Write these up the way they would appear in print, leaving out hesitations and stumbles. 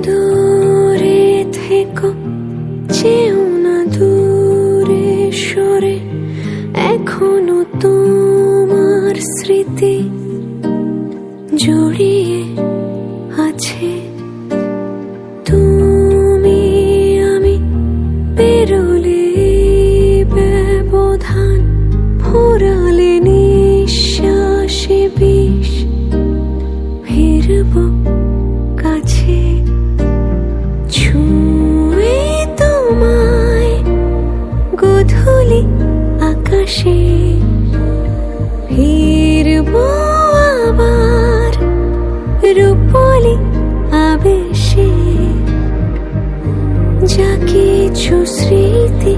দূরে থেকো, যেও না দূরে সরে, এখনো তোমার স্মৃতি জড়িয়ে আছে। তুমি আমি পেরোলে ব্যবধান, ফুরালে নিঃশ্বাসে বিষ, ফিরব কাছে ছুঁয়ে তোমায় গোধূলি আকাশে। ফিরব আবার রূপলি আবেশে, যা কিছু স্মৃতি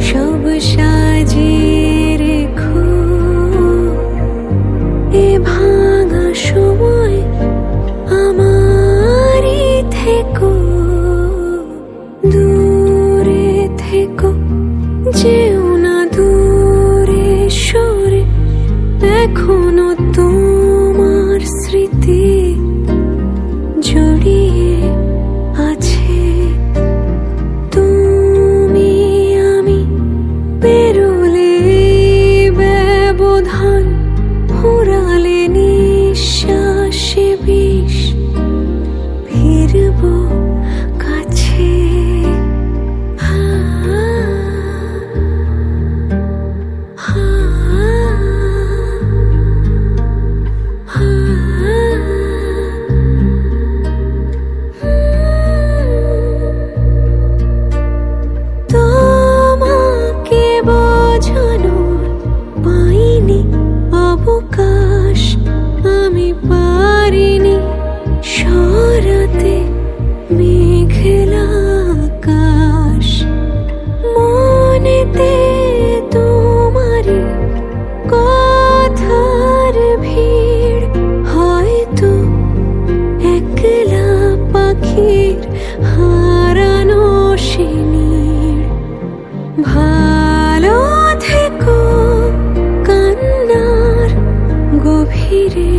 সব সাজিয়ে রেখো এ ভাঙা সময় আমারই থেকো। দূরে থেকো, যেও না দূরে সরে, এখনো তোমার স্মৃতি জড়িয়ে আছে। তুমি আমি পেরোলে ব্যবধান, ফুরালে নিঃশ্বাসে বিষ, ফিরব কাছে। তোমাকে বোঝানোর পাইনি অবকাশ, আমি পারিনি সরাতে মেঘলা আকাশ। মনেতে তোমারই কথার ভিড়, হয়তো একলা পাখির হারানো শিনির। ভালো থেকো কান্নার গভীরে।